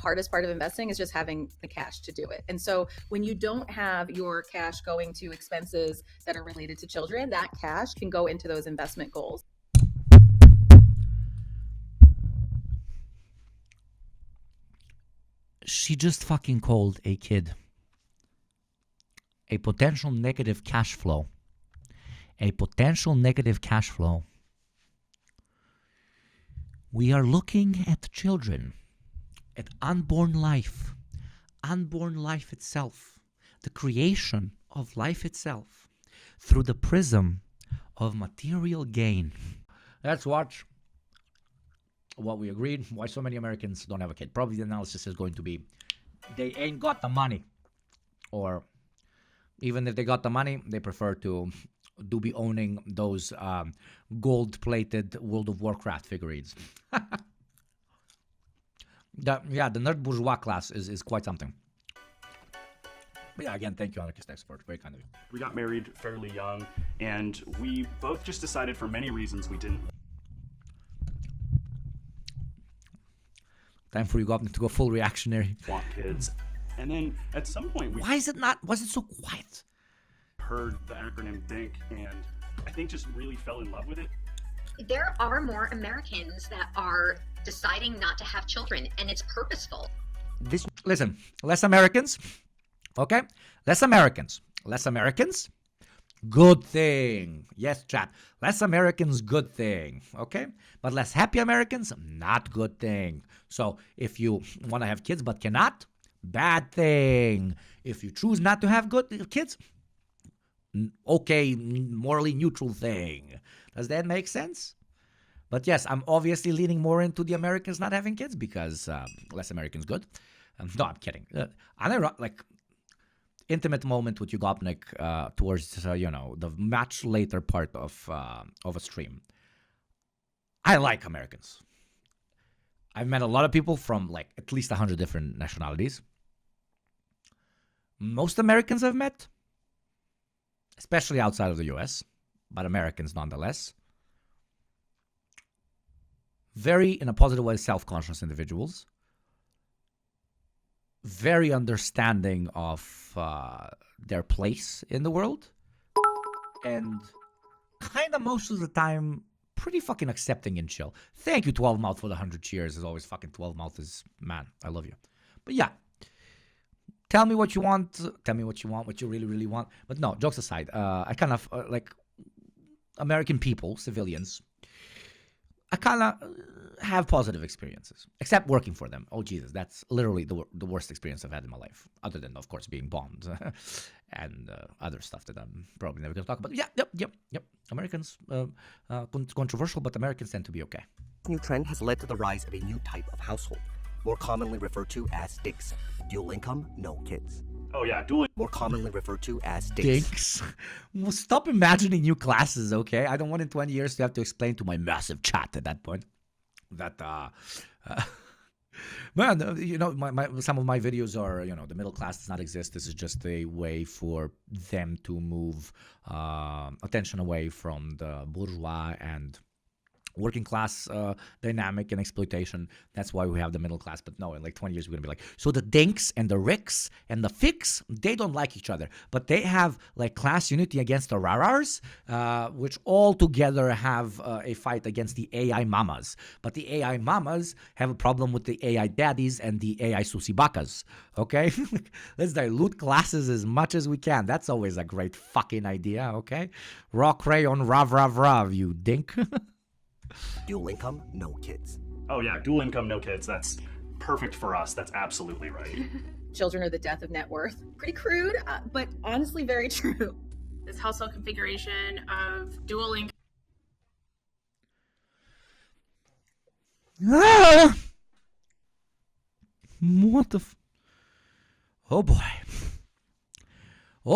hardest part of investing is just having the cash to do it. And so when you don't have your cash going to expenses that are related to children, that cash can go into those investment goals. She just fucking called a kid a potential negative cash flow. A potential negative cash flow. We are looking at children, at unborn life itself, the creation of life itself, through the prism of material gain. Let's watch what we agreed, why so many Americans don't have a kid. Probably the analysis is going to be, they ain't got the money. Or even if they got the money, they prefer to be owning those gold-plated World of Warcraft figurines. The nerd bourgeois class is quite something. But yeah, again, thank you, Anarchist Expert. Very kind of you. We got married fairly young, and we both just decided for many reasons we didn't Time for Yugopnik to go full reactionary. want kids. And then at some point we Was it so quiet? heard the acronym DINK, and I think just really fell in love with it. There are more Americans that are deciding not to have children, and it's purposeful. Listen, less Americans, okay? Less Americans. Good thing. Yes, chat. Less Americans, good thing. Okay? But less happy Americans, not good thing. So if you want to have kids but cannot, bad thing. If you choose not to have good kids, okay, morally neutral thing. Does that make sense? But yes, I'm obviously leaning more into the Americans not having kids because less Americans good. No, I'm kidding. Intimate moment with Yugopnik towards the much later part of a stream. I like Americans. I've met a lot of people from like at least 100 different nationalities. Most Americans I've met, especially outside of the US, but Americans nonetheless, very, in a positive way, self-conscious individuals. Very understanding of their place in the world, and kind of most of the time pretty fucking accepting and chill. Thank you, 12 Mouth, for the 100 cheers. As always, fucking 12 Mouth is, man, I love you. But yeah, tell me what you want. Tell me what you want, what you really, really want. But no, jokes aside, I kind of like American people, civilians. I kind of have positive experiences, except working for them. Oh, Jesus, that's literally the worst experience I've had in my life, other than, of course, being bombed and other stuff that I'm probably never going to talk about. Yep. Americans, controversial, but Americans tend to be okay. This new trend has led to the rise of a new type of household, more commonly referred to as dinks. Dual income, no kids. Oh yeah, dual. More commonly referred to as Dinks. Well, stop imagining new classes, okay? I don't want in 20 years to have to explain to my massive chat at that point that, man, some of my videos are, the middle class does not exist. This is just a way for them to move attention away from the bourgeois and working class dynamic and exploitation. That's why we have the middle class. But no, in like 20 years, we're going to be like, so the dinks and the ricks and the fix, they don't like each other. But they have like class unity against the rarars, which all together have a fight against the AI mamas. But the AI mamas have a problem with the AI daddies and the AI susibakas. Okay? Let's dilute classes as much as we can. That's always a great fucking idea, okay? Raw crayon, rav, you dink. Dual income, no kids. Oh yeah, dual income, no kids. That's perfect for us. That's absolutely right. Children are the death of net worth. Pretty crude, but honestly very true. This household configuration of dual income. What the Oh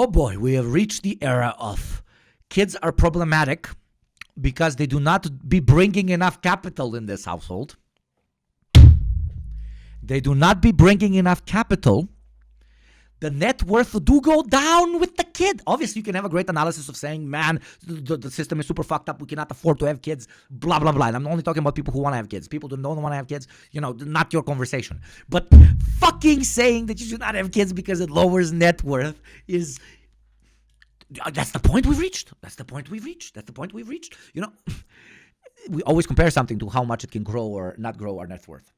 boy, we have reached the era of kids are problematic because they do not be bringing enough capital in this household. They do not be bringing enough capital. the net worth do go down with the kid. Obviously, you can have a great analysis of saying, man, the system is super fucked up. We cannot afford to have kids, blah, blah, blah. And I'm only talking about people who want to have kids. People who don't want to have kids, not your conversation. But fucking saying that you should not have kids because it lowers net worth is... That's the point we've reached. We always compare something to how much it can grow or not grow our net worth.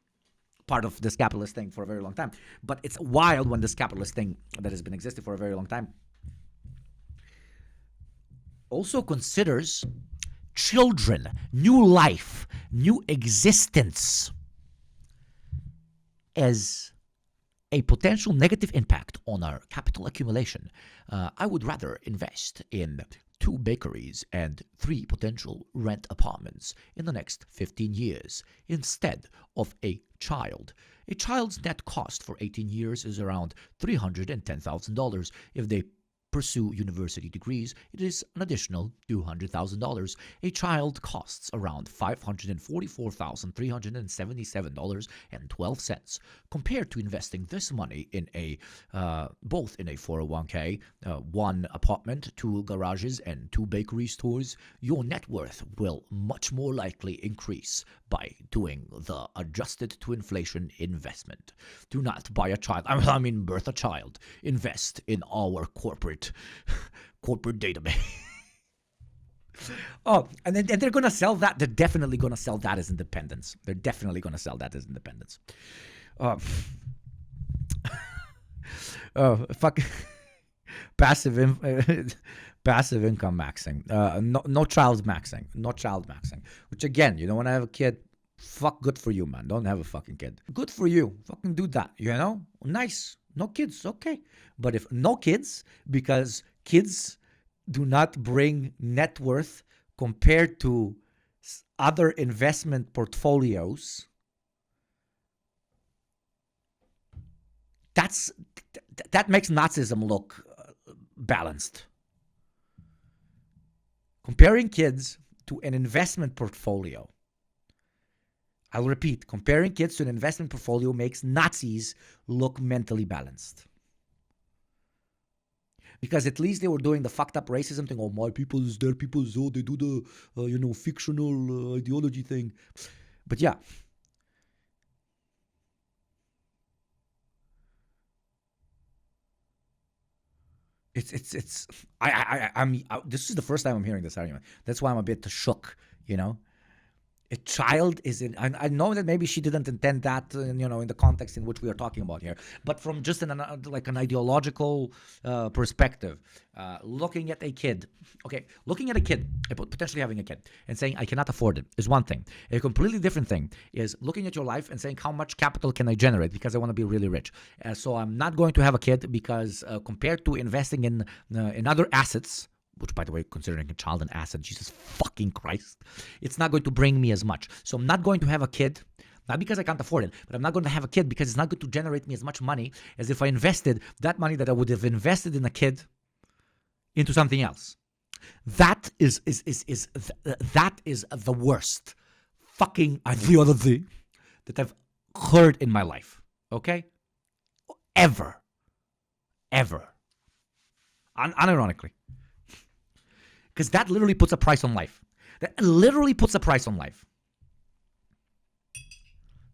Part of this capitalist thing for a very long time. But it's wild when this capitalist thing that has been existing for a very long time also considers children, new life, new existence as a potential negative impact on our capital accumulation. I would rather invest in 2 bakeries and 3 potential rent apartments in the next 15 years instead of a child. A child's net cost for 18 years is around $310,000. If they pursue university degrees, it is an additional $200,000. A child costs around $544,377.12 compared to investing this money in both in a 401k, 1 apartment, 2 garages, and 2 bakery stores. Your net worth will much more likely increase by doing the adjusted to inflation investment. Do not buy a child. I mean, birth a child. Invest in our corporate database. Oh, and they're going to sell that. They're definitely going to sell that as independence. Fuck. Passive income maxing. No child maxing. Which again, you don't want to have a kid. Fuck, good for you, man. Don't have a fucking kid. Good for you. Fucking do that. Nice. No kids, okay. But if no kids, because kids do not bring net worth compared to other investment portfolios, that makes Nazism look balanced. Comparing kids to an investment portfolio, I'll repeat, comparing kids to an investment portfolio makes Nazis look mentally balanced. Because at least they were doing the fucked up racism thing. Oh, my people is their people, so they do the, fictional ideology thing. But yeah. This is the first time I'm hearing this argument. That's why I'm a bit shook, A child is in. I know that maybe she didn't intend that, in the context in which we are talking about here. But from just an ideological perspective, looking at a kid, potentially having a kid, and saying I cannot afford it is one thing. A completely different thing is looking at your life and saying how much capital can I generate because I want to be really rich. So I'm not going to have a kid because compared to investing in other assets, which, by the way, considering a child an asset, Jesus fucking Christ, it's not going to bring me as much. So I'm not going to have a kid, not because I can't afford it, but I'm not going to have a kid because it's not going to generate me as much money as if I invested that money that I would have invested in a kid into something else. That is the worst fucking ideology that I've heard in my life. Okay? Ever. Unironically. Because that literally puts a price on life.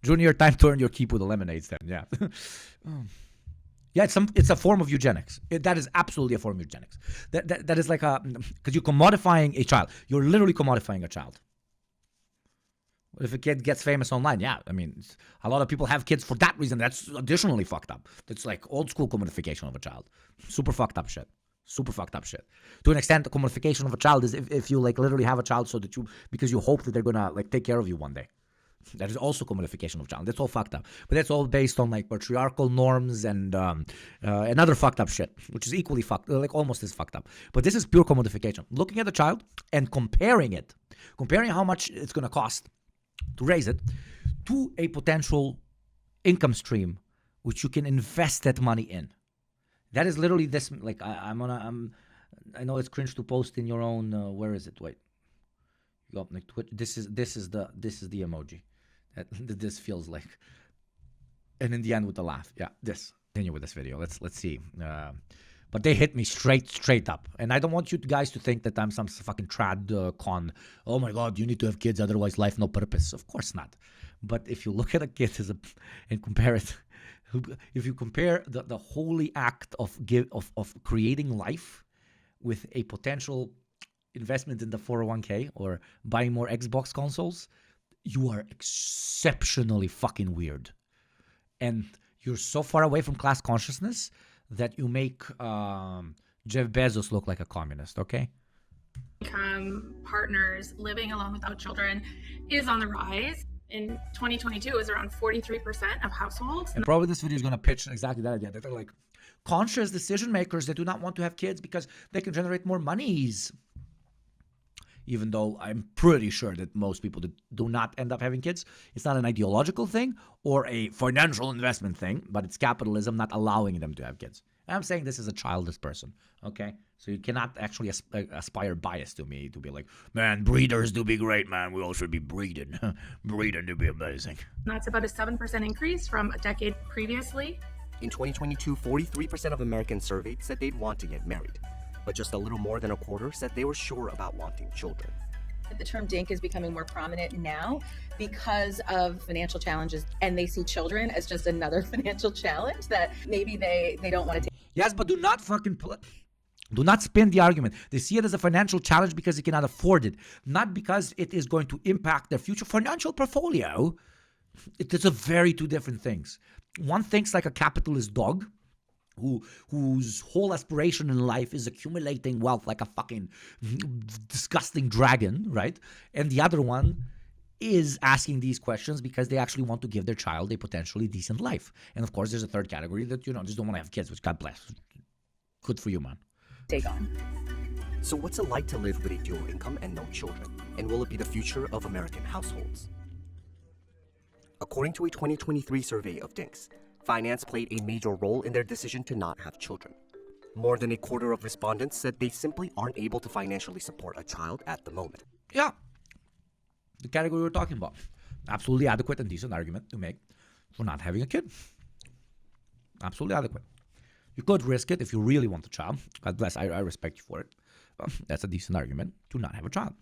Junior, time to earn your keep with the lemonades then, yeah. Yeah, it's a form of eugenics. That is absolutely a form of eugenics. That is like because you're commodifying a child. You're literally commodifying a child. If a kid gets famous online, yeah, I mean, a lot of people have kids for that reason. That's additionally fucked up. That's like old school commodification of a child. Super fucked up shit. To an extent, the commodification of a child is if you literally have a child so that because you hope that they're gonna take care of you one day. That is also commodification of a child. That's all fucked up. But that's all based on patriarchal norms and other fucked up shit, which is equally fucked, almost as fucked up. But this is pure commodification. Looking at the child and comparing how much it's gonna cost to raise it to a potential income stream which you can invest that money in. That is literally this. I know it's cringe to post in your own. Where is it? Wait, Yugopnik. This is the emoji. This feels like, and in the end with the laugh. Yeah, this. Continue with this video. Let's see. But they hit me straight up, and I don't want you guys to think that I'm some fucking trad con. Oh my god, you need to have kids, otherwise life no purpose. Of course not. But if you look at a kid and compare it, if you compare the holy act of creating life with a potential investment in the 401k or buying more Xbox consoles, you are exceptionally fucking weird. And you're so far away from class consciousness that you make Jeff Bezos look like a communist, okay? Partners living alone without children is on the rise. In 2022, it was around 43% of households. And probably this video is going to pitch exactly that idea. That they're like conscious decision makers that do not want to have kids because they can generate more monies. Even though I'm pretty sure that most people that do not end up having kids, it's not an ideological thing or a financial investment thing, but it's capitalism not allowing them to have kids. And I'm saying this as a childless person, okay? So you cannot actually aspire bias to me to be like, man, breeders do be great, man. We all should be breeding. Breeding to be amazing. That's about a 7% increase from a decade previously. In 2022, 43% of Americans surveyed said they'd want to get married, but just a little more than a quarter said they were sure about wanting children. The term DINK is becoming more prominent now because of financial challenges, and they see children as just another financial challenge that maybe they don't want to take. Yes, but do not do not spin the argument. They see it as a financial challenge because they cannot afford it, not because it is going to impact their future financial portfolio. It is a very two different things. One thinks like a capitalist dog, whose whole aspiration in life is accumulating wealth like a fucking disgusting dragon, right? And the other one is asking these questions because they actually want to give their child a potentially decent life. And of course, there's a third category that, just don't want to have kids, which God bless. Good for you, man. Take on. So what's it like to live with a dual income and no children? And will it be the future of American households? According to a 2023 survey of DINKs, finance played a major role in their decision to not have children. More than a quarter of respondents said they simply aren't able to financially support a child at the moment. Yeah. The category we're talking about. Absolutely adequate and decent argument to make for not having a kid. Absolutely adequate. You could risk it if you really want a child. God bless, I respect you for it. Well, that's a decent argument to not have a child.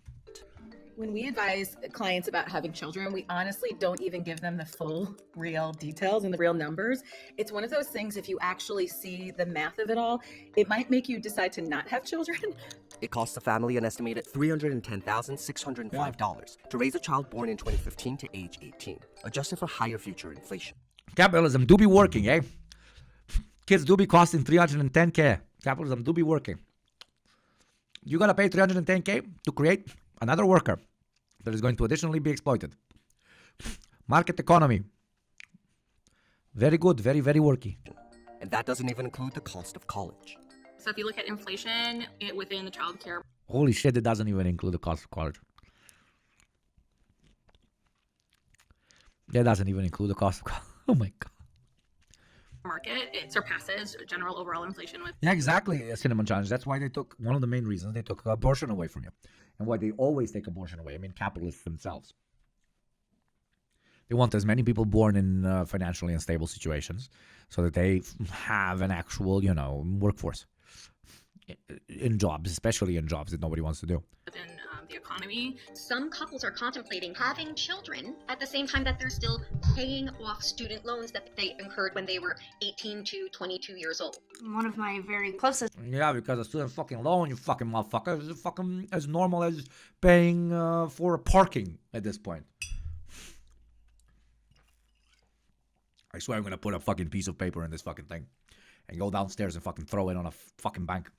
When we advise clients about having children, we honestly don't even give them the full real details and the real numbers. It's one of those things, if you actually see the math of it all, it might make you decide to not have children. It costs the family an estimated $310,605 to raise a child born in 2015 to age 18, adjusted for higher future inflation. Capitalism do be working, eh? Kids do be costing $310K. Capitalism do be working. You gotta pay $310K to create another worker that is going to additionally be exploited. Market economy. Very good, very, very worky. And that doesn't even include the cost of college. So if you look at inflation within the child care Holy shit, it doesn't even include the cost of college. That doesn't even include the cost of college. Oh my god. market, it surpasses general overall inflation with. Yeah, exactly. Cinnamon challenge. That's why they took, one of the main reasons they took abortion away from you. And why they always take abortion away. I mean, capitalists themselves. They want as many people born in financially unstable situations so that they have an actual, workforce in jobs, especially in jobs that nobody wants to do. Within the economy. Some couples are contemplating having children at the same time that they're still paying off student loans that they incurred when they were 18 to 22 years old. One of my very closest. Yeah, because a student fucking loan, you fucking motherfucker, is fucking as normal as paying for parking at this point. I swear I'm gonna put a fucking piece of paper in this fucking thing and go downstairs and fucking throw it on a fucking bank.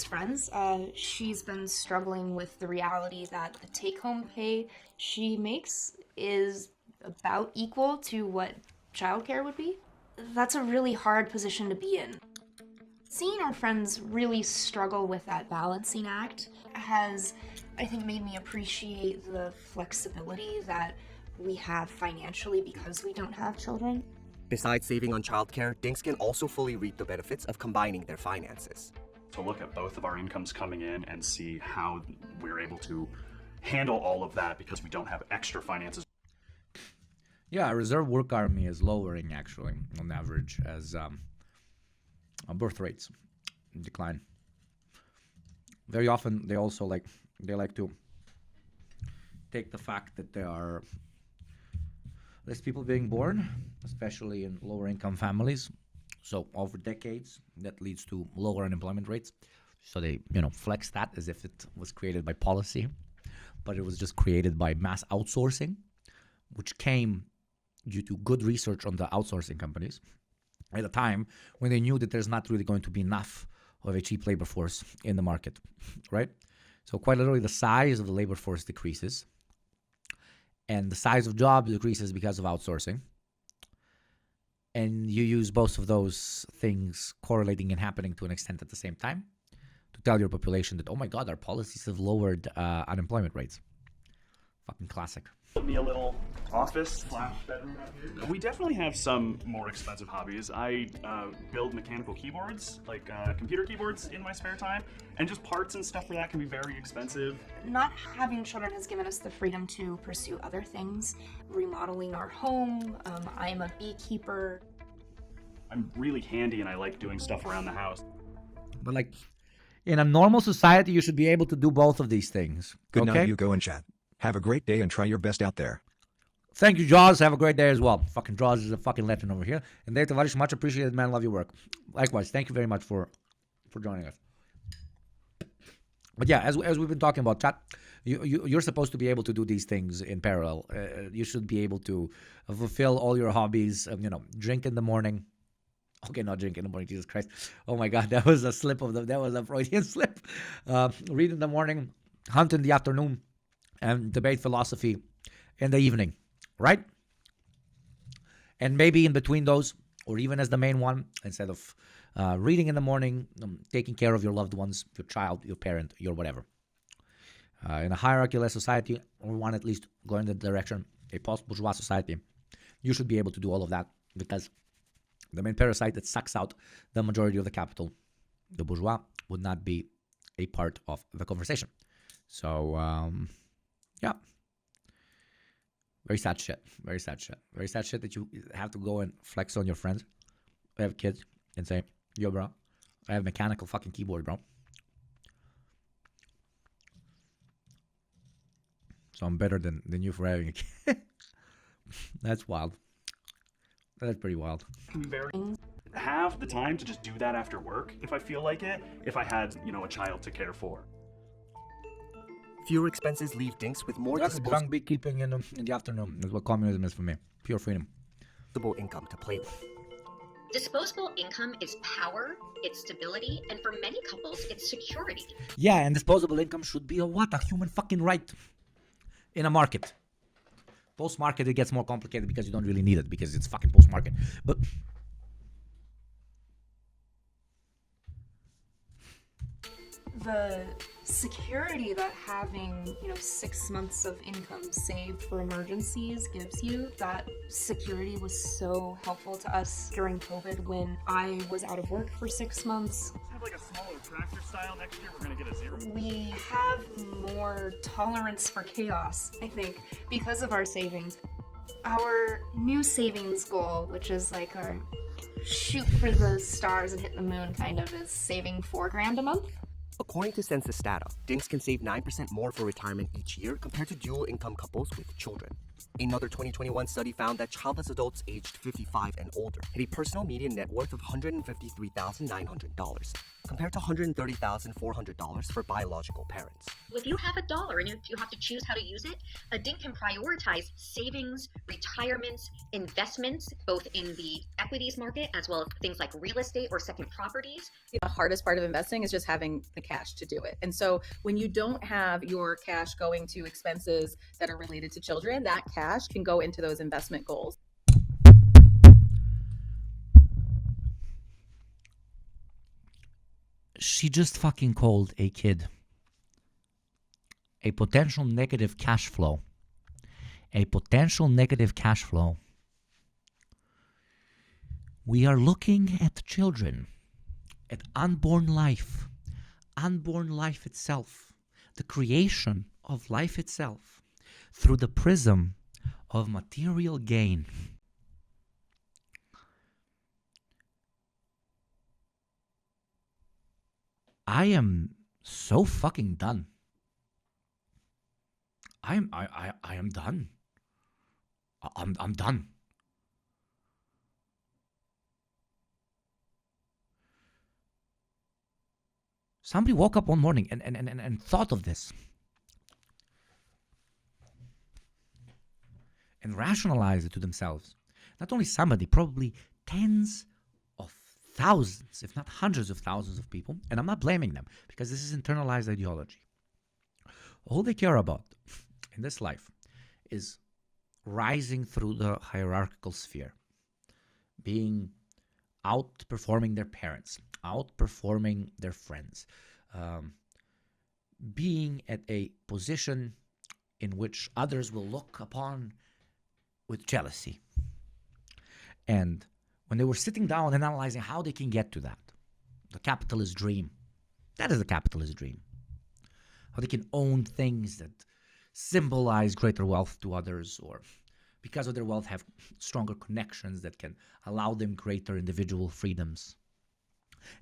Friends, she's been struggling with the reality that the take-home pay she makes is about equal to what childcare would be. That's a really hard position to be in. Seeing our friends really struggle with that balancing act has, I think, made me appreciate the flexibility that we have financially because we don't have children. Besides saving on childcare, DINKs can also fully reap the benefits of combining their finances. To look at both of our incomes coming in and see how we're able to handle all of that because we don't have extra finances. Yeah, reserve work army is lowering actually on average as birth rates decline. Very often they also like to take the fact that there are less people being born, especially in lower income families. So over decades, that leads to lower unemployment rates. So they, flex that as if it was created by policy, but it was just created by mass outsourcing, which came due to good research on the outsourcing companies at a time when they knew that there's not really going to be enough of a cheap labor force in the market, right? So quite literally the size of the labor force decreases and the size of jobs decreases because of outsourcing. And you use both of those things correlating and happening to an extent at the same time to tell your population that, oh my God, our policies have lowered unemployment rates. Fucking classic. Be a little office / bedroom out here. We definitely have some more expensive hobbies. I build mechanical keyboards, like computer keyboards, in my spare time, and just parts and stuff for that can be very expensive. Not having children has given us the freedom to pursue other things, remodeling our home. I'm a beekeeper. I'm really handy and I like doing stuff around the house. But like in a normal society, you should be able to do both of these things. Good okay? night, Hugo and chat. Have a great day and try your best out there. Thank you, Jaws. Have a great day as well. Fucking Jaws is a fucking legend over here. And Dave Tavares, much appreciated, man. Love your work. Likewise. Thank you very much for joining us. But yeah, as we've been talking about, chat, you're supposed to be able to do these things in parallel. You should be able to fulfill all your hobbies. Drink in the morning. Okay, not drink in the morning. Jesus Christ. Oh my God, that was a Freudian slip. Read in the morning, hunt in the afternoon, and debate philosophy in the evening, right? And maybe in between those, or even as the main one, instead of reading in the morning, taking care of your loved ones, your child, your parent, your whatever. In a hierarchy-less society, or one at least going in the direction, a post-bourgeois society, you should be able to do all of that because the main parasite that sucks out the majority of the capital, the bourgeois, would not be a part of the conversation. So, yeah. Very sad shit. Very sad shit. Very sad shit that you have to go and flex on your friends who have kids and say, yo, bro, I have a mechanical fucking keyboard, bro. So I'm better than you for having a kid. That's wild. That's pretty wild. Have the time to just do that after work if I feel like it, if I had, a child to care for. Fewer expenses leave Dinks with more That's drunk beekeeping in the afternoon. That's what communism is for me. Pure freedom. disposable income to play with. Disposable income is power, it's stability, and for many couples, it's security. Yeah, and disposable income should be a human fucking right in a market. Post-market, it gets more complicated because you don't really need it because it's fucking post-market. But the security that having 6 months of income saved for emergencies gives you, that security was so helpful to us during COVID when I was out of work for 6 months. Let's have like a smaller tractor style next year. We're gonna get a 0. We have more tolerance for chaos, I think, because of our savings. Our new savings goal, which is like our shoot for the stars and hit the moon kind of, is saving $4,000 a month. According to census data, Dinks can save 9% more for retirement each year compared to dual-income couples with children. Another 2021 study found that childless adults aged 55 and older had a personal median net worth of $153,900, compared to $130,400 for biological parents. If you have $1 and you have to choose how to use it, a DINK can prioritize savings, retirements, investments, both in the equities market as well as things like real estate or second properties. The hardest part of investing is just having the cash to do it. And so when you don't have your cash going to expenses that are related to children, that cash can go into those investment goals. she just fucking called a kid a potential negative cash flow. A potential negative cash flow. We are looking at children, at unborn life itself, the creation of life itself, through the prism of material gain. I am so fucking done. I am done. I'm done. Somebody woke up one morning and thought of this and rationalized it to themselves. Not only somebody, probably tens of thousands, if not hundreds of thousands of people, and I'm not blaming them because this is internalized ideology. All they care about in this life is rising through the hierarchical sphere, being outperforming their parents, outperforming their friends, being at a position in which others will look upon with jealousy. And when they were sitting down and analyzing how they can get to that, the capitalist dream, that is the capitalist dream. How they can own things that symbolize greater wealth to others, or because of their wealth have stronger connections that can allow them greater individual freedoms.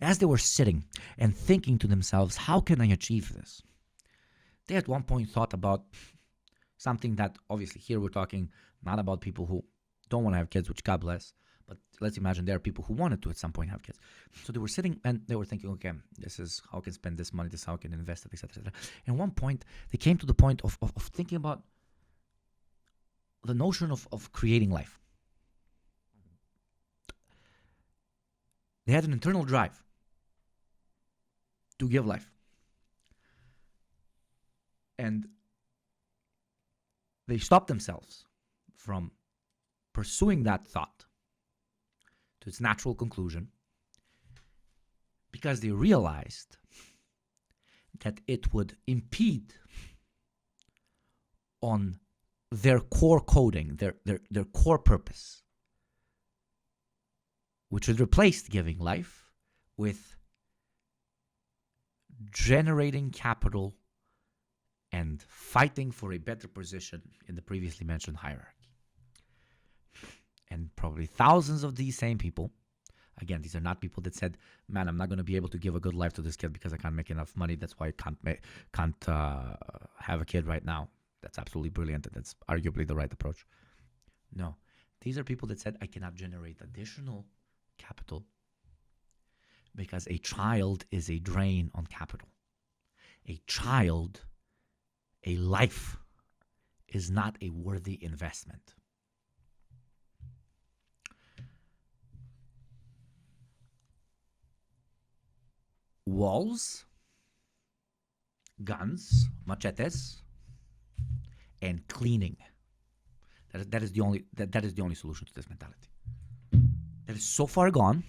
As they were sitting and thinking to themselves, how can I achieve this? They at one point thought about something that, obviously here we're talking not about people who don't want to have kids, which God bless, but let's imagine there are people who wanted to at some point have kids. So they were sitting and they were thinking, okay, this is how I can spend this money, this is how I can invest it, etc., etc. And at one point, they came to the point of thinking about the notion of creating life. They had an internal drive to give life. And they stopped themselves from pursuing that thought to its natural conclusion because they realized that it would impede on their core coding, their core purpose, which would replace giving life with generating capital and fighting for a better position in the previously mentioned hierarchy. And probably thousands of these same people, again, these are not people that said, man, I'm not going to be able to give a good life to this kid because I can't make enough money. That's why I can't have a kid right now. That's absolutely brilliant. That's arguably the right approach. No, these are people that said, I cannot generate additional capital because a child is a drain on capital. A child, a life, is not a worthy investment. Walls, guns, machetes, and cleaning. That is the only solution to this mentality. That is so far gone.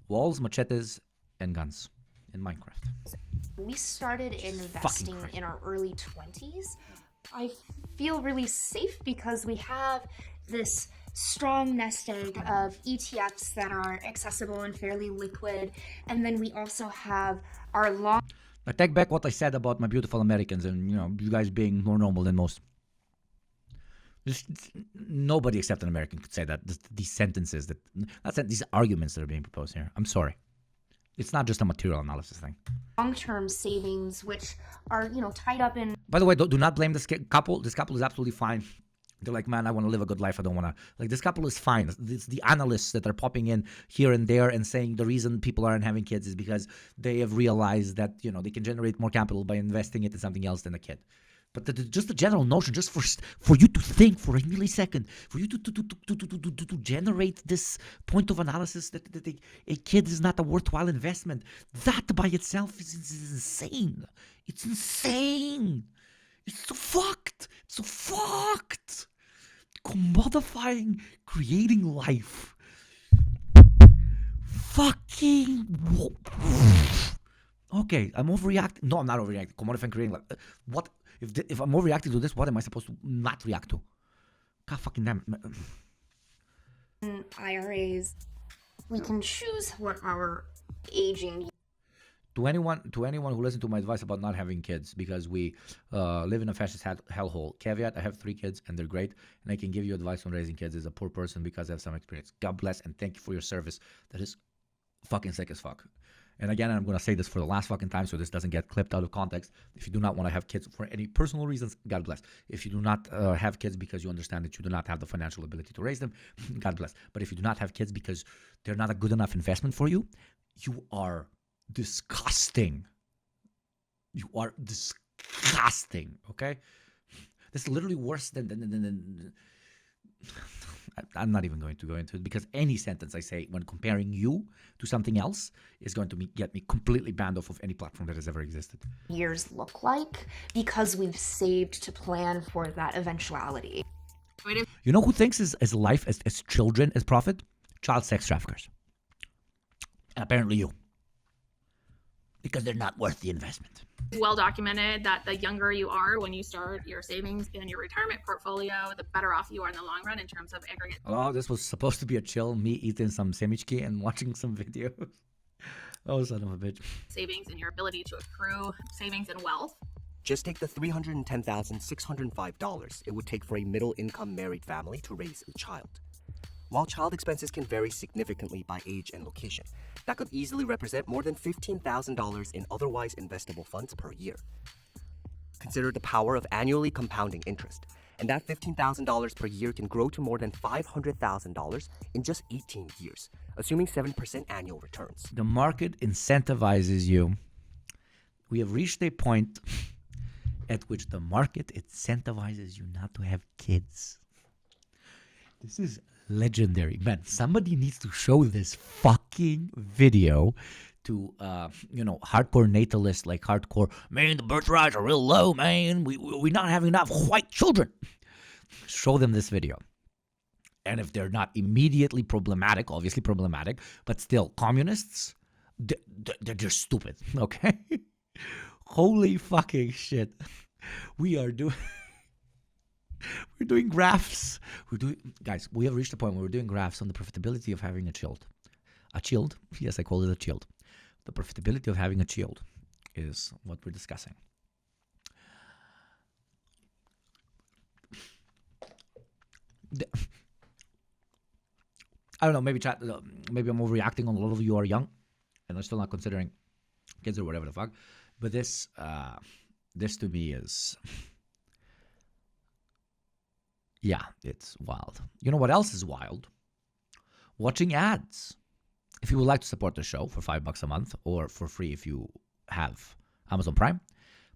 Walls, machetes, and guns in Minecraft. We started investing in our early 20s. I feel really safe because we have this strong nest egg of ETFs that are accessible and fairly liquid. And then we also have our long... I take back what I said about my beautiful Americans and, you guys being more normal than most. Nobody except an American could say that. These sentences, these arguments that are being proposed here. I'm sorry. It's not just a material analysis thing. Long-term savings, which are, tied up in... By the way, do not blame this couple. This couple is absolutely fine. They're like, man, I want to live a good life. I don't want to... this couple is fine. It's the analysts that are popping in here and there and saying the reason people aren't having kids is because they have realized that, they can generate more capital by investing it in something else than a kid. But just the general notion, just for you to think for a millisecond, for you to generate this point of analysis that a kid is not a worthwhile investment, that by itself is insane. It's insane. It's so fucked. It's so fucked. Commodifying, creating life. Fucking... Okay, I'm overreacting. No, I'm not overreacting. Commodifying, creating life. What... If I'm overreacting to this, what am I supposed to not react to? God fucking damn it. IRAs, we can choose what our aging... To anyone who listened to my advice about not having kids because we live in a fascist hellhole. Caveat: I have 3 kids and they're great, and I can give you advice on raising kids as a poor person because I have some experience. God bless and thank you for your service. That is fucking sick as fuck. And again, I'm gonna say this for the last fucking time, so this doesn't get clipped out of context. If you do not want to have kids for any personal reasons, God bless. If you do not have kids because you understand that you do not have the financial ability to raise them, God bless. But if you do not have kids because they're not a good enough investment for you, you are disgusting. You are disgusting. Okay, this is literally worse than I'm not even going to go into it because any sentence I say when comparing you to something else is going to get me completely banned off of any platform that has ever existed. Years look like because we've saved to plan for that eventuality. You know who thinks as life, as children, as profit? Child sex traffickers. And apparently you. Because they're not worth the investment. It's well documented that the younger you are when you start your savings in your retirement portfolio, the better off you are in the long run in terms of aggregate. Oh, this was supposed to be a chill, me eating some semichki and watching some videos. Oh, son of a bitch. Savings and your ability to accrue savings and wealth. Just take the $310,605 it would take for a middle-income married family to raise a child. While child expenses can vary significantly by age and location, that could easily represent more than $15,000 in otherwise investable funds per year. Consider the power of annually compounding interest, and that $15,000 per year can grow to more than $500,000 in just 18 years, assuming 7% annual returns. The market incentivizes you. We have reached a point at which the market incentivizes you not to have kids. This is legendary. Man, somebody needs to show this fucking video to, hardcore natalists like hardcore, man, the birth rates are real low, man. We're not having enough white children. Show them this video. And if they're not immediately problematic, obviously problematic, but still communists, they're just stupid, okay? Holy fucking shit. We're doing graphs. Guys, we have reached a point where we're doing graphs on the profitability of having a child. A child? Yes, I call it a child. The profitability of having a child is what we're discussing. I don't know, maybe maybe I'm overreacting on a lot of you are young and are still not considering kids or whatever the fuck. But this to me is... Yeah, it's wild. You know what else is wild? Watching ads. If you would like to support the show for $5 a month or for free if you have Amazon Prime,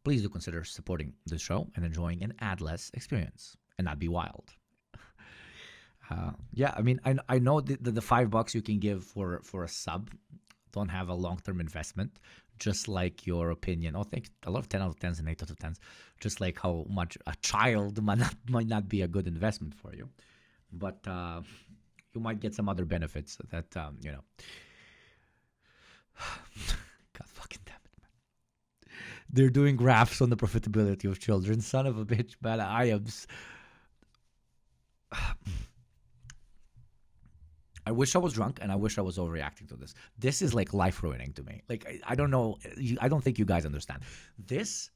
please do consider supporting the show and enjoying an ad-less experience and not be wild. I know the $5 you can give for a sub don't have a long-term investment, just like your opinion. Oh, thanks. I love 10 out of 10s and 8 out of 10s. Just like how much a child might not be a good investment for you. But you might get some other benefits that, God fucking damn it, man. They're doing graphs on the profitability of children. Son of a bitch, man. I wish I was drunk and I wish I was overreacting to this. This is like life ruining to me. Like, I don't know. I don't think you guys understand. This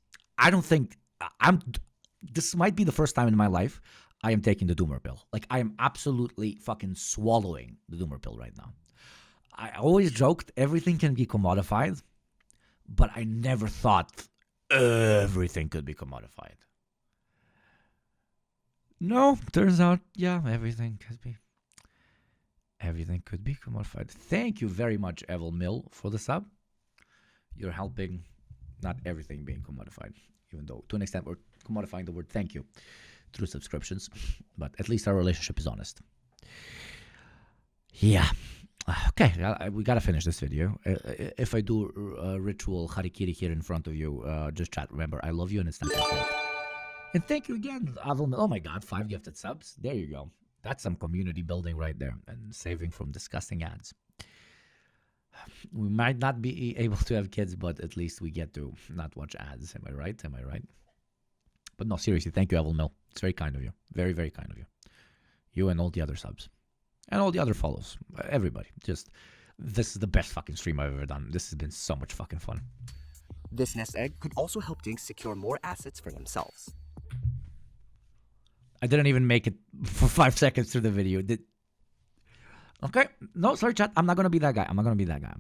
might be the first time in my life I am taking the doomer pill. Like, I am absolutely fucking swallowing the doomer pill right now. I always joked everything can be commodified, but I never thought everything could be commodified. No, turns out, yeah, everything could be. Everything could be commodified. Thank you very much, Evil Mill, for the sub. You're helping not everything being commodified, even though to an extent we're commodifying the word thank you through subscriptions. But at least our relationship is honest. Yeah. Okay, we got to finish this video. If I do a ritual harikiri here in front of you, just chat. Remember, I love you and it's not your fault. And thank you again, Evil Mill. Oh my God, 5 gifted subs. There you go. That's some community building right there and saving from disgusting ads. We might not be able to have kids, but at least we get to not watch ads. Am I right? But no, seriously, thank you, Evil Mill. It's very kind of you. Very, very kind of you. You and all the other subs. And all the other follows. Everybody. Just, This is the best fucking stream I've ever done. This has been so much fucking fun. This nest egg could also help Dinks secure more assets for themselves. I didn't even make it for 5 seconds through the video. Okay. No, sorry, chat. I'm not going to be that guy. I'm not going to be that guy.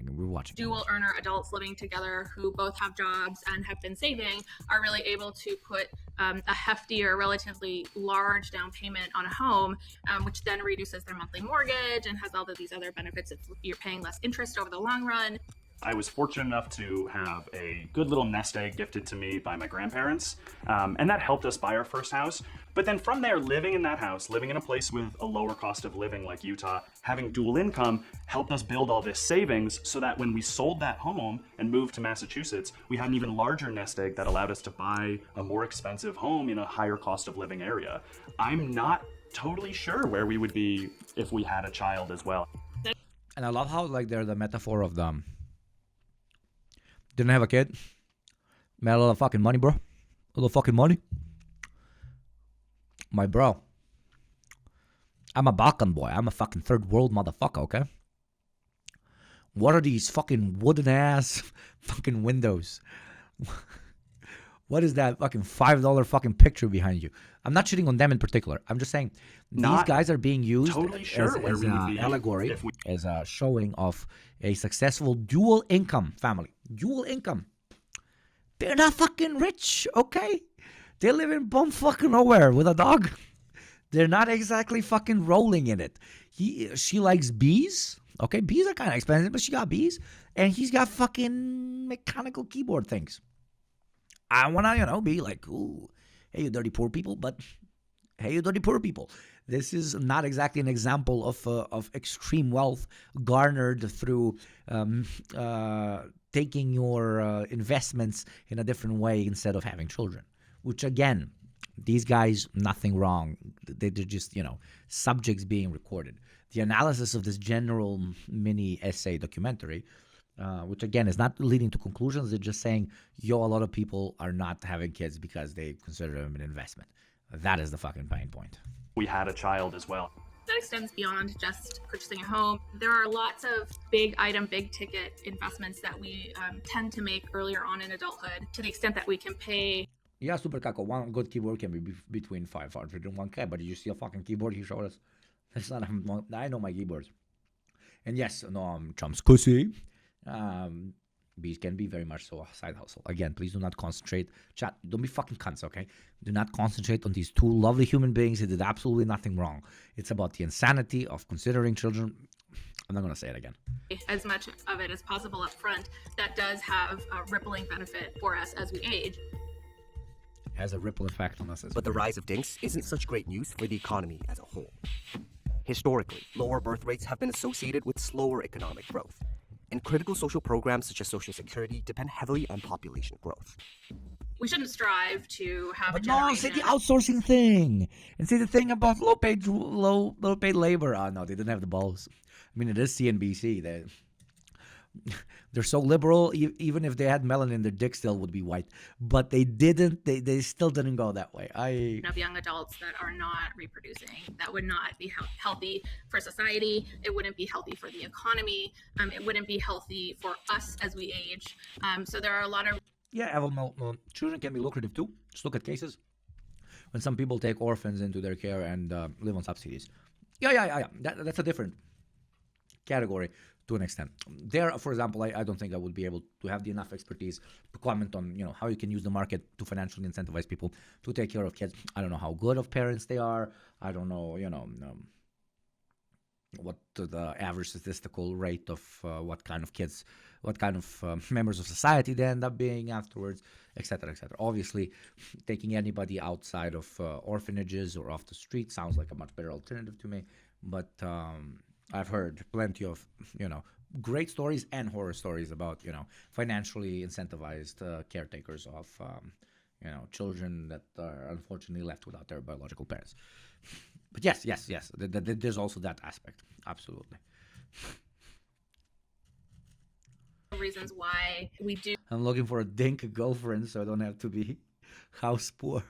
We're watching. Dual earner adults living together who both have jobs and have been saving are really able to put a hefty or relatively large down payment on a home, which then reduces their monthly mortgage and has all of these other benefits. You're paying less interest over the long run. I was fortunate enough to have a good little nest egg gifted to me by my grandparents, and that helped us buy our first house. But then from there, living in that house, living in a place with a lower cost of living like Utah, having dual income helped us build all this savings so that when we sold that home and moved to Massachusetts, we had an even larger nest egg that allowed us to buy a more expensive home in a higher cost of living area. I'm not totally sure where we would be if we had a child as well. And I love how like they're the metaphor of them. Didn't have a kid. Made a lot of fucking money, bro. A little fucking money. My bro. I'm a Balkan boy. I'm a fucking third world motherfucker, okay? What are these fucking wooden ass fucking windows? What is that fucking $5 fucking picture behind you? I'm not shitting on them in particular. I'm just saying these guys are being used as an allegory, as a showing of a successful dual income family. Dual income. They're not fucking rich, okay? They live in bum fucking nowhere with a dog. They're not exactly fucking rolling in it. She likes bees. Okay, bees are kind of expensive, but she got bees. And he's got fucking mechanical keyboard things. I want to, be like, ooh, hey, you dirty poor people, but hey, you dirty poor people. This is not exactly an example of extreme wealth garnered through taking your investments in a different way instead of having children. Which, again, these guys, nothing wrong. They're just, subjects being recorded. The analysis of this general mini essay documentary, which, again, is not leading to conclusions. They're just saying, a lot of people are not having kids because they consider them an investment. That is the fucking pain point. We had a child as well. That extends beyond just purchasing a home. There are lots of big item, big ticket investments that we tend to make earlier on in adulthood to the extent that we can pay. Yeah, Super Kako, one good keyboard can be between 500 and 1K, but did you see a fucking keyboard he showed us? That's not, I know my keyboards. And yes, no, Trump's pussy. Bees can be very much so a side hustle. Again, please do not concentrate. Chat, don't be fucking cunts, okay? Do not concentrate on these two lovely human beings who did absolutely nothing wrong. It's about the insanity of considering children. I'm not going to say it again. As much of it as possible up front, that does have a rippling benefit for us as we age. Has a ripple effect on us as But the rise of dinks isn't such great news for the economy as a whole. Historically, lower birth rates have been associated with slower economic growth, and critical social programs such as Social Security depend heavily on population growth. We shouldn't strive to have But a no, generation. say the outsourcing thing. And say the thing about low paid labor. Oh, no, they didn't have the balls. I mean, it is CNBC. They're so liberal, even if they had melanin, their dick still would be white. But they didn't, they still didn't go that way. Of young adults that are not reproducing. That would not be healthy for society. It wouldn't be healthy for the economy. It wouldn't be healthy for us as we age. So there are a lot of... Yeah, children can be lucrative too. Just look at cases when some people take orphans into their care and live on subsidies. Yeah. That's a different category to an extent. There, for example, I don't think I would be able to have the enough expertise to comment on, how you can use the market to financially incentivize people to take care of kids. I don't know how good of parents they are. I don't know, what the average statistical rate of what kind of kids, what kind of members of society they end up being afterwards, etc., etc. Obviously, taking anybody outside of orphanages or off the street sounds like a much better alternative to me. But I've heard plenty of, great stories and horror stories about, financially incentivized caretakers of, children that are unfortunately left without their biological parents. But yes, there's also that aspect. Absolutely. reasons why we do. I'm looking for a dink girlfriend so I don't have to be house poor.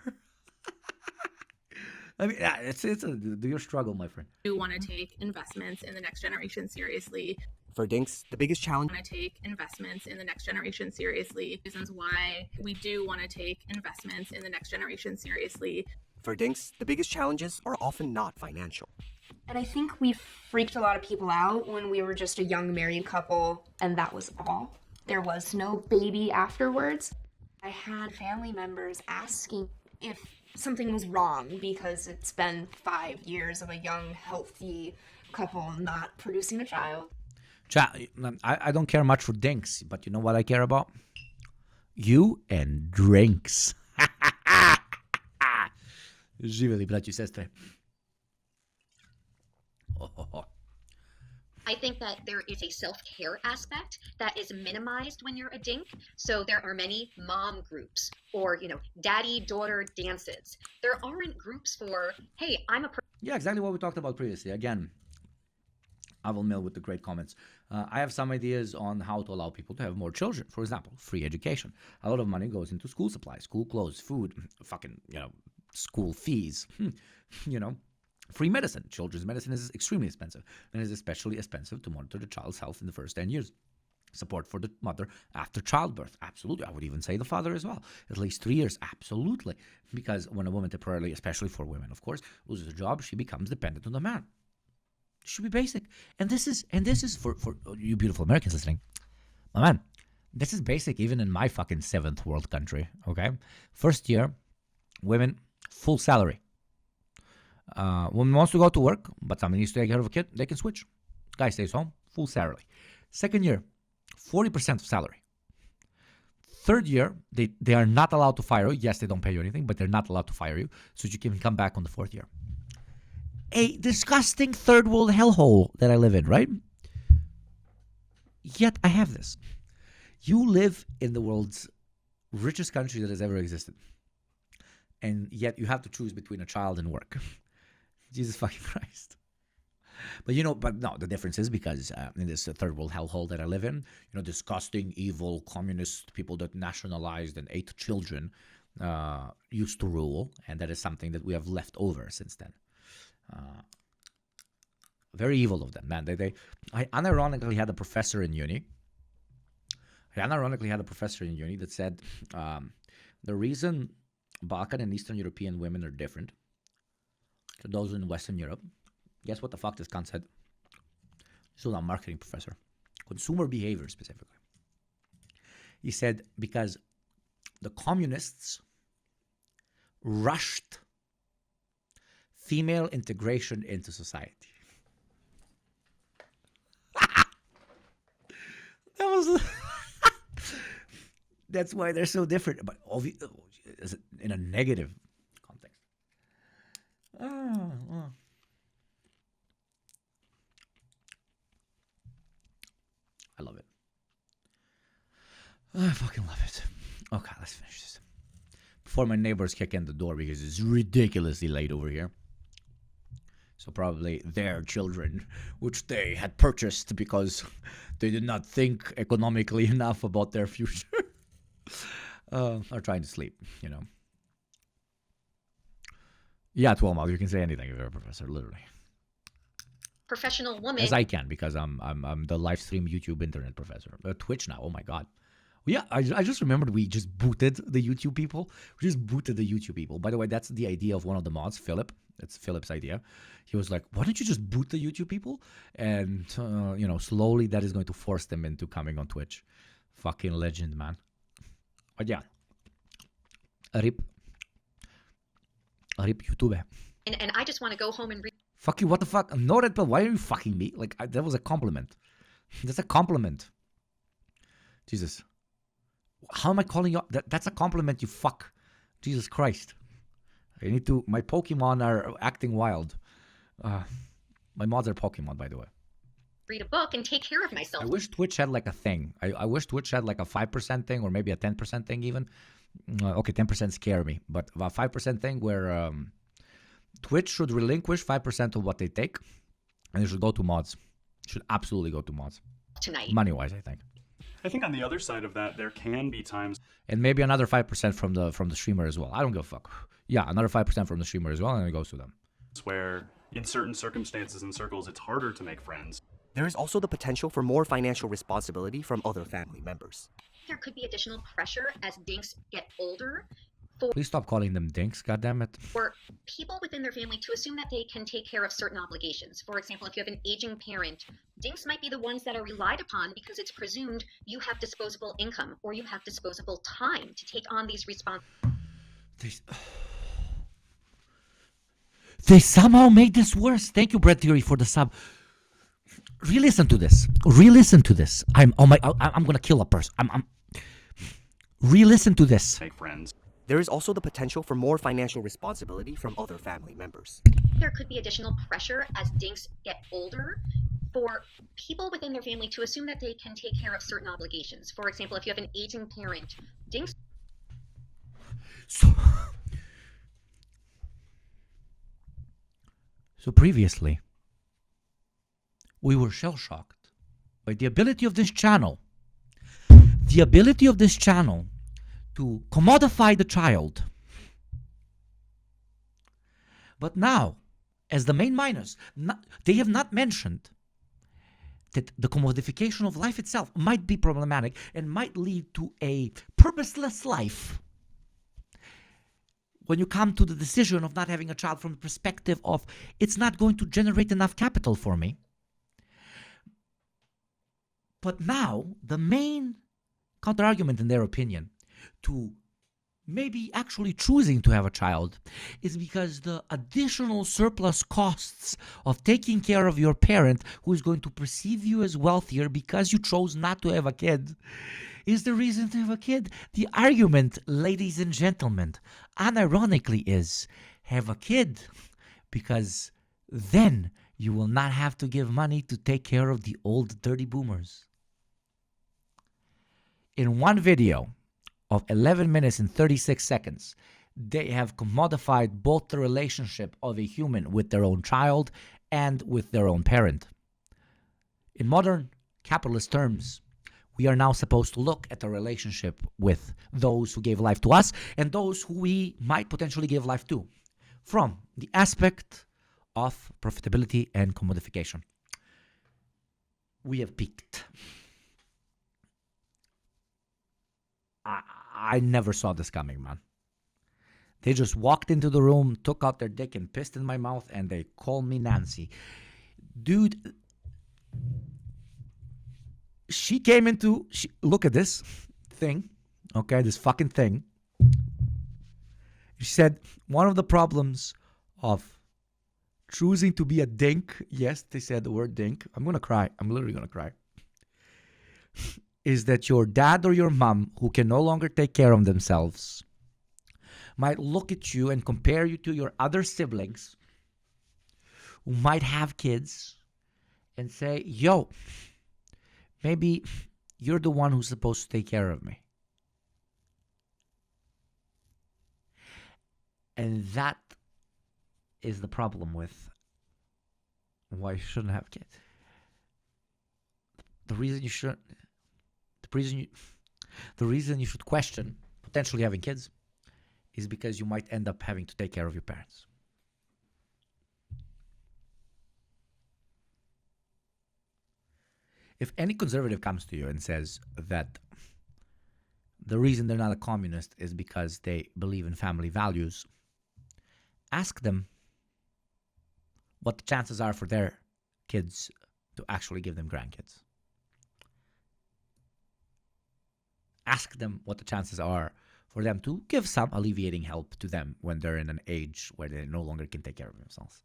I mean, it's do your struggle, my friend. Do want to take investments in the next generation seriously. For Dinks, the biggest challenge Want to take investments in the next generation seriously. Reasons why we do want to take investments in the next generation seriously. For Dinks, the biggest challenges are often not financial. And I think we freaked a lot of people out when we were just a young married couple, and that was all. There was no baby afterwards. I had family members asking if something was wrong because it's been 5 years of a young, healthy couple not producing a child. I don't care much for dinks, but you know what I care about? You and drinks. Živeli, braći i sestre. I think that there is a self-care aspect that is minimized when you're a dink. So there are many mom groups or, daddy-daughter dances. There aren't groups for, hey, I'm a Yeah, exactly what we talked about previously. Again, Avel Mill with the great comments. I have some ideas on how to allow people to have more children. For example, free education. A lot of money goes into school supplies, school clothes, food, fucking, school fees, free medicine. Children's medicine is extremely expensive and is especially expensive to monitor the child's health in the first 10 years. Support for the mother after childbirth. Absolutely. I would even say the father as well. At least 3 years. Absolutely. Because when a woman temporarily, especially for women, of course, loses a job, she becomes dependent on the man. It should be basic. And this is for you beautiful Americans listening. My man, this is basic even in my fucking 7th world country. Okay? First year, women, full salary. Woman wants to go to work, but somebody needs to take care of a kid, they can switch. Guy stays home, full salary. Second year, 40% of salary. Third year, they are not allowed to fire you. Yes, they don't pay you anything, but they're not allowed to fire you, so you can come back on the fourth year. A disgusting third world hellhole that I live in, right? Yet I have this. You live in the world's richest country that has ever existed. And yet you have to choose between a child and work. Jesus fucking Christ. But no, the difference is because in this third world hellhole that I live in, disgusting, evil, communist people that nationalized and ate children used to rule. And that is something that we have left over since then. Very evil of them, man. I unironically had a professor in uni. That said the reason Balkan and Eastern European women are different to those in Western Europe. Guess what the fuck this cunt said? This was a marketing professor. Consumer behavior specifically. He said because the communists rushed female integration into society. That was... That's why they're so different. But in a negative context. I love it. I fucking love it. Okay, let's finish this. Before my neighbors kick in the door because it's ridiculously late over here. So probably their children, which they had purchased because they did not think economically enough about their future, are trying to sleep, Yeah, Tuomo, you can say anything if you're a professor, literally. professional woman. As I can, because I'm the live stream YouTube internet professor. Twitch now, oh my god. Yeah, I just remembered we just booted the YouTube people. By the way, that's the idea of one of the mods, Philip. It's Philip's idea. He was like, why don't you just boot the YouTube people? And, slowly that is going to force them into coming on Twitch. Fucking legend, man. But yeah. RIP YouTube. And I just want to go home and read. Fuck you, what the fuck? No red pill, why are you fucking me? That was a compliment. That's a compliment. Jesus. How am I calling you? That's a compliment, you fuck. Jesus Christ. My Pokemon are acting wild. My mods are Pokemon, by the way. Read a book and take care of myself. I wish Twitch had like a thing. I wish Twitch had like a 5% thing or maybe a 10% thing even. Okay, 10% scare me. But a 5% thing where Twitch should relinquish 5% of what they take. And it should go to mods. It should absolutely go to mods. Tonight. Money-wise, I think. I think on the other side of that, there can be times. And maybe another 5% from the streamer as well. I don't give a fuck. Yeah, another 5% from the streamer as well, and it goes to them. Where in certain circumstances and circles, it's harder to make friends. There is also the potential for more financial responsibility from other family members. There could be additional pressure as dinks get older Please stop calling them dinks, goddammit. for people within their family to assume that they can take care of certain obligations. For example, if you have an aging parent, dinks might be the ones that are relied upon because it's presumed you have disposable income or you have disposable time to take on these responsibilities. They somehow made this worse. Thank you, Brett Theory, for the sub. Re-listen to this. Re-listen to this. I'm gonna kill a person. Re-listen to this. Make friends. There is also the potential for more financial responsibility from other family members. There could be additional pressure as dinks get older for people within their family to assume that they can take care of certain obligations. For example, if you have an aging parent, dinks. So previously, we were shell-shocked by the ability of this channel to commodify the child. But now, as the main miners, they have not mentioned that the commodification of life itself might be problematic and might lead to a purposeless life. When you come to the decision of not having a child from the perspective of it's not going to generate enough capital for me. But now, the main counter-argument in their opinion to maybe actually choosing to have a child is because the additional surplus costs of taking care of your parent who is going to perceive you as wealthier because you chose not to have a kid is the reason to have a kid. The argument, ladies and gentlemen, unironically is have a kid because then you will not have to give money to take care of the old dirty boomers. In one video of 11 minutes and 36 seconds, they have commodified both the relationship of a human with their own child and with their own parent. In modern capitalist terms, we are now supposed to look at the relationship with those who gave life to us and those who we might potentially give life to from the aspect of profitability and commodification. We have peaked. I never saw this coming, man. They just walked into the room, took out their dick and pissed in my mouth, and they called me Nancy. Dude, she came into... look at this thing, okay, this fucking thing. She said, one of the problems of choosing to be a dink, yes, they said the word dink. I'm going to cry. I'm literally going to cry. Is that your dad or your mom, who can no longer take care of themselves, might look at you and compare you to your other siblings who might have kids and say, yo, maybe you're the one who's supposed to take care of me. And that is the problem with why you shouldn't have kids. The reason you should question potentially having kids is because you might end up having to take care of your parents. If any conservative comes to you and says that the reason they're not a communist is because they believe in family values, ask them what the chances are for their kids to actually give them grandkids. Ask them what the chances are for them to give some alleviating help to them when they're in an age where they no longer can take care of themselves.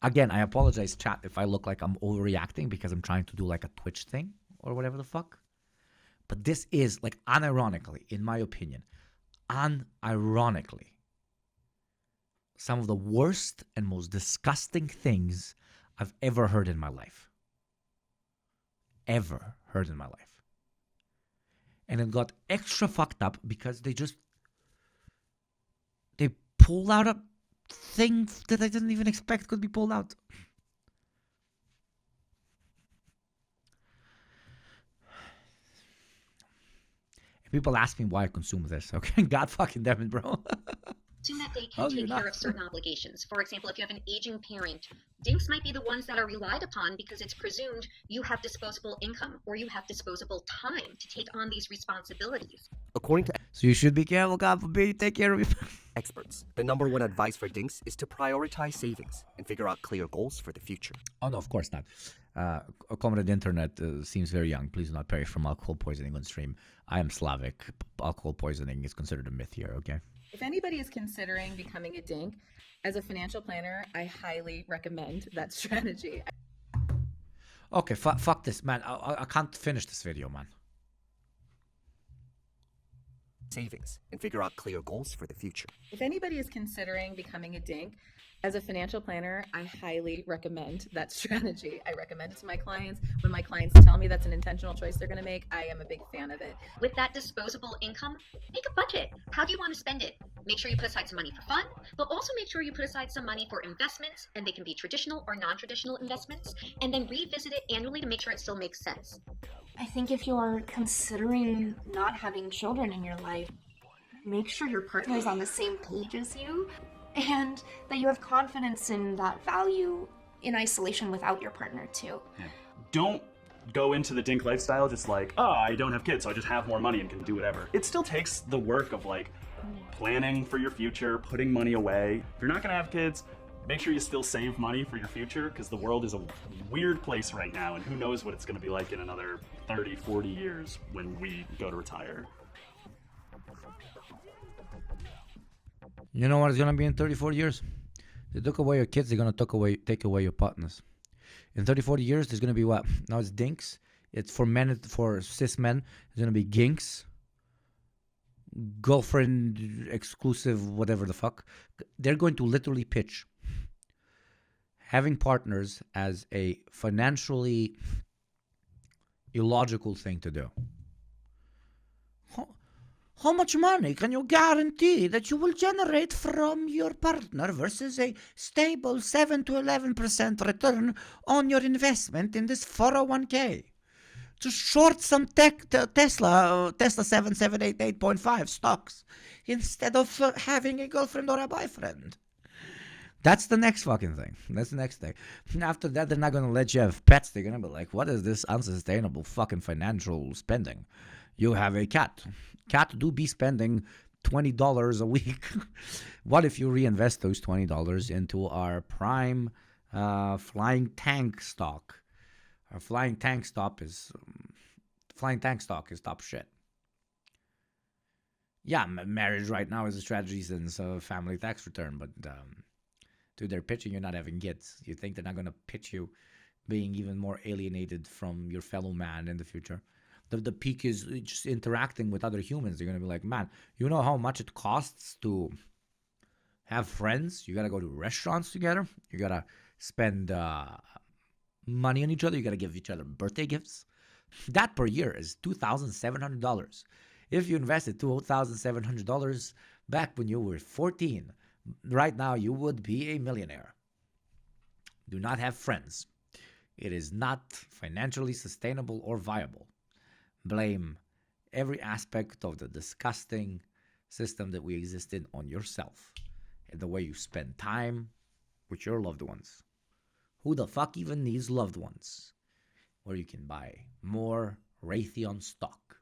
Again, I apologize, chat, if I look like I'm overreacting because I'm trying to do like a Twitch thing or whatever the fuck. But this is, like, unironically, in my opinion, unironically, some of the worst and most disgusting things I've ever heard in my life. Ever heard in my life. And it got extra fucked up because they pulled out a thing that I didn't even expect could be pulled out. And people ask me why I consume this. Okay, God fucking damn it, bro. in that they Oh, can you're take care not. of certain obligations. For example, if you have an aging parent, dinks might be the ones that are relied upon because it's presumed you have disposable income or you have disposable time to take on these responsibilities. According to So you should be careful, God forbid you take care of your. experts, the number one advice for dinks is to prioritize savings and figure out clear goals for the future. Oh no, of course not. Accommodate internet seems very young. Please do not perish from alcohol poisoning on stream. I am Slavic. Alcohol poisoning is considered a myth here. Okay. If anybody is considering becoming a dink, as a financial planner, I highly recommend that strategy. Okay. Fuck this, man. I can't finish this video, man. Savings and figure out clear goals for the future. If anybody is considering becoming a dink, as a financial planner, I highly recommend that strategy. I recommend it to my clients. When my clients tell me that's an intentional choice they're going to make, I am a big fan of it. With that disposable income, make a budget. How do you want to spend it? Make sure you put aside some money for fun, but also make sure you put aside some money for investments, and they can be traditional or non-traditional investments, and then revisit it annually to make sure it still makes sense. I think if you're considering not having children in your life, make sure your partner is on the same page as you and that you have confidence in that value in isolation without your partner too. Yeah. Don't go into the dink lifestyle just like, oh, I don't have kids, so I just have more money and can do whatever. It still takes the work of like planning for your future, putting money away. If you're not gonna have kids, make sure you still save money for your future, because the world is a weird place right now, and who knows what it's gonna be like in another 30, 40 years when we go to retire. You know what it's gonna be in 30, 40 years? They took away your kids, they're gonna take away your partners. In 30, 40 years, there's gonna be what? Now it's dinks. It's for men, for cis men, it's gonna be ginks. Girlfriend, exclusive, whatever the fuck. They're going to literally pitch having partners as a financially illogical thing to do. How much money can you guarantee that you will generate from your partner versus a stable 7 to 11% return on your investment in this 401k? Just short some Tesla 7788.5 stocks instead of having a girlfriend or a boyfriend. That's the next fucking thing. That's the next thing. After that, they're not going to let you have pets. They're going to be like, what is this unsustainable fucking financial spending? You have a cat. Cat do be spending $20 a week. What if you reinvest those $20 into our prime flying tank stock? Our flying tank stock is top shit. Yeah, marriage right now is a strategy since family tax return, but dude, they're pitching you not having kids. You think they're not going to pitch you being even more alienated from your fellow man in the future? The peak is just interacting with other humans. They're going to be like, man, you know how much it costs to have friends? You got to go to restaurants together. You got to spend money on each other. You got to give each other birthday gifts. That per year is $2,700. If you invested $2,700 back when you were 14, right now you would be a millionaire. Do not have friends. It is not financially sustainable or viable. Blame every aspect of the disgusting system that we exist in on yourself and the way you spend time with your loved ones. Who the fuck even needs loved ones? Where you can buy more Raytheon stock.